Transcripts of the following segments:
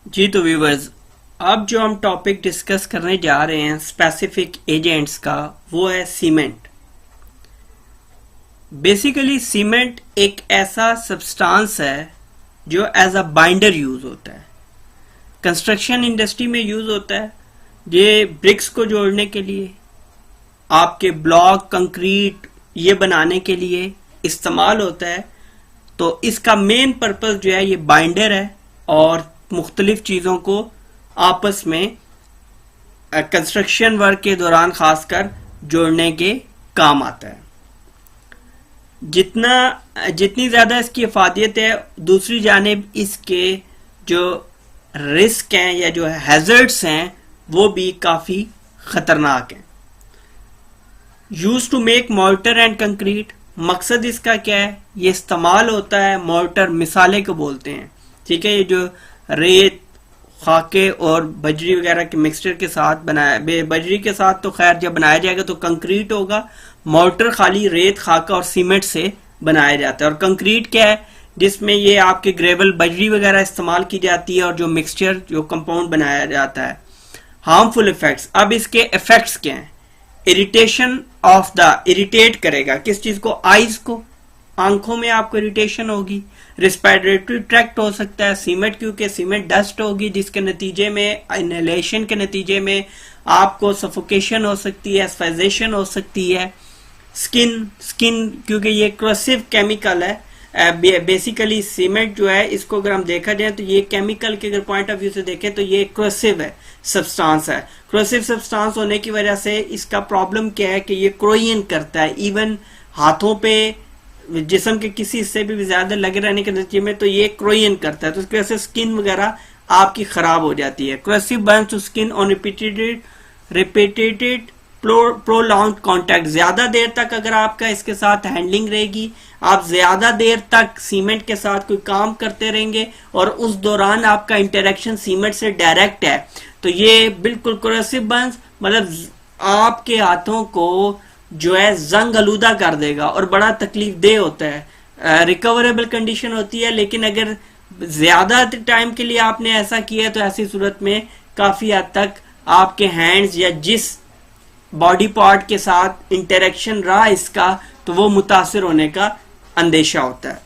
जी तो व्यूवर्स, अब जो हम टॉपिक डिस्कस करने जा रहे हैं स्पेसिफिक एजेंट्स का, वो है सीमेंट। बेसिकली सीमेंट एक ऐसा सब्सटेंस है जो एज अ बाइंडर यूज होता है, कंस्ट्रक्शन इंडस्ट्री में यूज होता है। ये ब्रिक्स को जोड़ने के लिए, आपके ब्लॉक कंक्रीट ये बनाने के लिए इस्तेमाल होता है। तो इसका मेन पर्पस जो है ये बाइंडर है और मुख्तलिफ चीजों को आपस में कंस्ट्रक्शन वर्क के दौरान खासकर जोड़ने के काम आता है। जितनी ज्यादा इसकी अफादियत है, दूसरी जानिब इसके जो रिस्क हैं या जो हैजर्ड्स हैं वो भी काफी खतरनाक हैं। Use to make mortar and concrete, मकसद इसका क्या है? ये इस्तेमाल होता है मोर्टर, मिसाले को बोलते हैं, ठीक है। ये जो रेत, खाके और बजरी वगैरह के मिक्सचर के साथ बनाया, बजरी के साथ तो खैर जब बनाया जाएगा तो कंक्रीट होगा। मोर्टर खाली रेत, खाका और सीमेंट से बनाया जाता है। और कंक्रीट क्या है? जिसमें ये आपके ग्रेवल, बजरी वगैरह इस्तेमाल की जाती है और जो मिक्सचर, जो कंपाउंड बनाया जाता है। हार्मफुल इफेक्ट्स, अब इसके इफेक्ट्स क्या हैं? इरिटेशन ऑफ द, इरिटेट करेगा किस चीज को? आईज को, आंखों में आपको इरिटेशन होगी। रेस्पिरेटरी ट्रैक्ट हो सकता है सीमेंट, क्योंकि सीमेंट डस्ट होगी जिसके नतीजे में, इनहेलेशन के नतीजे में आपको सफोकेशन हो सकती है, एस्फाइजेशन हो सकती है। स्किन क्योंकि ये क्रोसिव केमिकल है। बेसिकली सीमेंट जो है, इसको अगर हम देखा जाए तो ये केमिकल के अगर पॉइंट ऑफ व्यू से देखें तो ये क्रोसिव है, सब्सटेंस है। क्रोसिव सब्सटेंस होने की वजह से इसका प्रॉब्लम क्या है कि ये क्रोइन करता है। इवन हाथों पे, जिस्म के किसी हिस्से पे भी ज्यादा लगे रहने के नतीजे में तो ये क्रोइन करता है, तो उसकी वजह से स्किन वगैरह आपकी खराब हो जाती है। Corrosive burns to skin on repeated prolong contact, ज्यादा देर तक अगर आपका इसके साथ हैंडलिंग रहेगी, आप ज्यादा देर तक सीमेंट के साथ कोई काम करते रहेंगे और उस दौरान आपका इंटरेक्शन सीमेंट से डायरेक्ट है, तो ये बिल्कुल क्रोसिव बर्न्स, मतलब आपके हाथों को जो है जंग आलूदा कर देगा और बड़ा तकलीफ दे होता है। रिकवरेबल कंडीशन होती है, लेकिन अगर ज्यादा टाइम के लिए आपने ऐसा किया तो ऐसी सूरत में काफी हद तक आपके हैंड्स या जिस बॉडी पार्ट के साथ इंटरेक्शन रहा इसका, तो वो मुतासिर होने का अंदेशा होता है।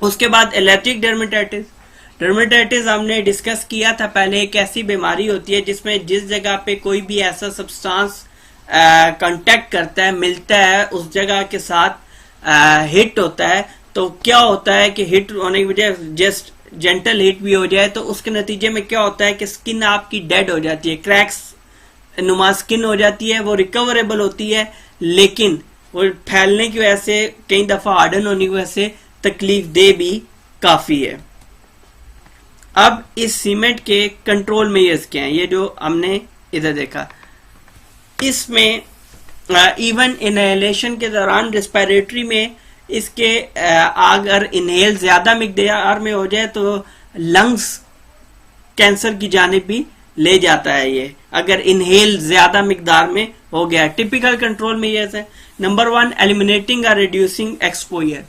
उसके बाद एलर्जिक डर्मेटाइटिस। डर्मेटाइटिस हमने डिस्कस किया था पहले, एक ऐसी बीमारी होती है जिसमें जिस जगह पे कोई भी ऐसा सब्सटेंस कांटेक्ट करता है, मिलता है, उस जगह के साथ हिट होता है, तो क्या होता है कि हिट होने की वजह जस्ट जेंटल हिट भी हो जाए तो उसके नतीजे में क्या होता है कि स्किन आपकी डेड हो जाती है, क्रैक्स नुमा स्किन हो जाती है। वो रिकवरेबल होती है, लेकिन वो फैलने की वजह से, कई दफा हार्डन होने की वजह से तकलीफ दे भी काफी है। अब इस सीमेंट के कंट्रोल मेजर्स क्या हैं? ये जो हमने इधर देखा, इसमें इवन इनहेलेशन के दौरान रेस्पिरेटरी में इसके अगर इनहेल ज्यादा मिकदार में हो जाए तो लंग्स कैंसर की जानिब भी ले जाता है ये, अगर इनहेल ज्यादा मिकदार में हो गया। टिपिकल कंट्रोल में ये है, नंबर 1, एलिमिनेटिंग और रिड्यूसिंग एक्सपोजर।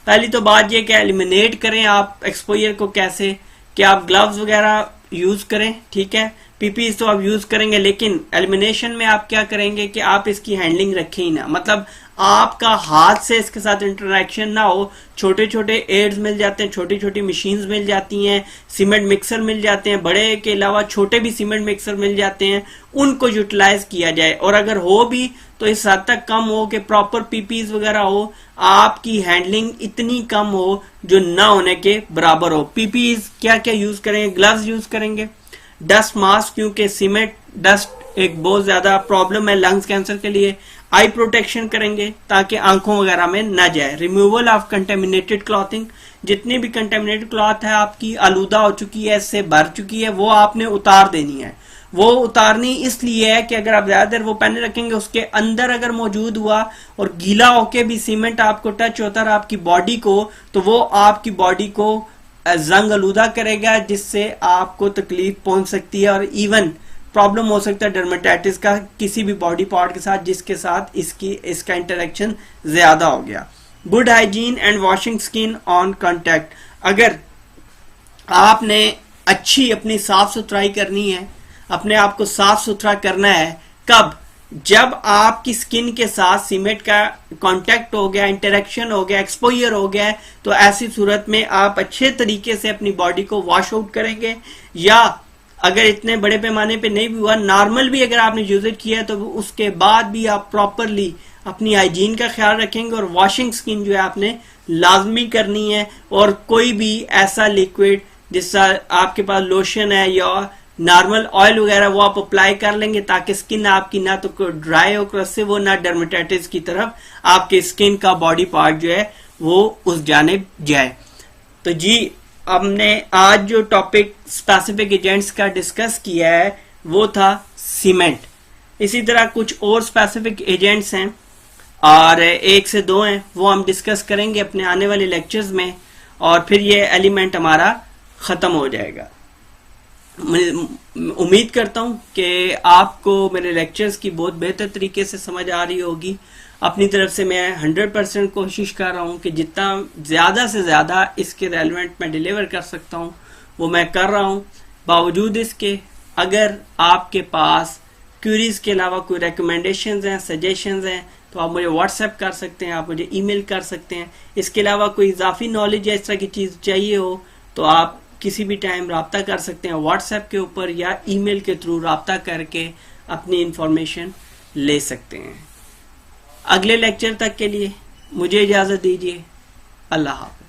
पहली तो बात ये कि एलिमिनेट करें आप एक्सपोजर को कैसे, कि आप ग्लव्स वगैरह यूज करें, ठीक है, पीपी तो आप यूज करेंगे, लेकिन एलिमिनेशन में आप क्या करेंगे कि आप इसकी हैंडलिंग रखें ही ना, मतलब आपका हाथ से इसके साथ इंटरेक्शन ना हो। छोटे छोटे एड्स मिल जाते हैं, छोटी छोटी मशीन्स मिल जाती हैं, सीमेंट मिक्सर मिल जाते हैं, बड़े के अलावा छोटे भी सीमेंट मिक्सर मिल जाते हैं, उनको यूटिलाइज किया जाए। और अगर हो भी तो इस हद तक कम हो कि प्रॉपर पीपीज वगैरह हो, आपकी हैंडलिंग इतनी कम हो जो ना होने के बराबर हो। पीपीज क्या क्या यूज करेंगे? ग्लव्स यूज करेंगे, डस्ट मास्क, क्योंकि सीमेंट डस्ट एक बहुत ज्यादा प्रॉब्लम है लंग्स कैंसर के लिए। आई प्रोटेक्शन करेंगे ताकि आंखों वगैरह में न जाए। रिमूवल ऑफ कंटेमिनेटेड क्लॉथिंग, जितनी भी कंटेमिनेटेड क्लॉथ है आपकी आलूदा हो चुकी है, इससे भर चुकी है, वो आपने उतार देनी है। वो उतारनी इसलिए है कि अगर आप ज्यादा देर वो पहने रखेंगे, उसके अंदर अगर मौजूद हुआ और गीला होके भी सीमेंट आपको टच होता है आपकी बॉडी को, तो वो आपकी बॉडी को जंग आलूदा करेगा, जिससे आपको तकलीफ पहुंच सकती है और इवन प्रॉब्लम हो सकता है डर्मेटाइटिस का किसी भी बॉडी पार्ट के साथ जिसके साथ इसका इंटरेक्शन ज्यादा हो गया। Good hygiene and washing skin on contact, अगर आपने अच्छी अपनी साफ सुथराई करनी है, अपने आप को साफ सुथरा करना है। कब? जब आपकी स्किन के साथ सीमेंट का कांटेक्ट हो गया, इंटरेक्शन हो गया, एक्सपोजर हो गया है, तो ऐसी सूरत में आप अच्छे तरीके से अपनी बॉडी को वॉश आउट करेंगे। या अगर इतने बड़े पैमाने पे नहीं भी हुआ, नॉर्मल भी अगर आपने यूज किया है, तो उसके बाद भी आप प्रॉपरली अपनी हाइजीन का ख्याल रखेंगे और वॉशिंग स्किन जो है आपने लाजमी करनी है। और कोई भी ऐसा लिक्विड जिसका आपके पास लोशन है या नॉर्मल ऑयल वगैरह वो आप अप्लाई कर लेंगे, ताकि स्किन आपकी ना तो ड्राई हो उससे वो, ना डर्मेटाइटिस की तरफ आपके स्किन का बॉडी पार्ट जो है वो उस जानिब जाए। तो जी, हमने आज जो टॉपिक स्पेसिफिक एजेंट्स का डिस्कस किया है वो था सीमेंट। इसी तरह कुछ और स्पेसिफिक एजेंट्स हैं और 1 से 2 हैं, वो हम डिस्कस करेंगे अपने आने वाले लेक्चर्स में, और फिर ये एलिमेंट हमारा खत्म हो जाएगा। उम्मीद करता हूं कि आपको मेरे लेक्चर्स की बहुत बेहतर तरीके से समझ आ रही होगी। अपनी तरफ से मैं 100% कोशिश कर रहा हूं कि जितना ज्यादा से ज्यादा इसके रेलेवेंट मैं डिलीवर कर सकता हूं वो मैं कर रहा हूं। बावजूद इसके अगर आपके पास क्यूरीज के अलावा कोई रिकमेंडेशंस हैं, सजेशंस हैं, तो आप मुझे व्हाट्सएप कर सकते हैं, आप मुझे ईमेल कर सकते हैं। इसके अलावा कोई इजाफी नॉलेज या इस तरह की चीज चाहिए हो तो आप किसी भी टाइम राब्ता कर सकते हैं व्हाट्सएप के ऊपर या ईमेल के थ्रू राब्ता करके अपनी इंफॉर्मेशन ले सकते हैं। अगले लेक्चर तक के लिए मुझे इजाजत दीजिए। अल्लाह हाफ़िज़।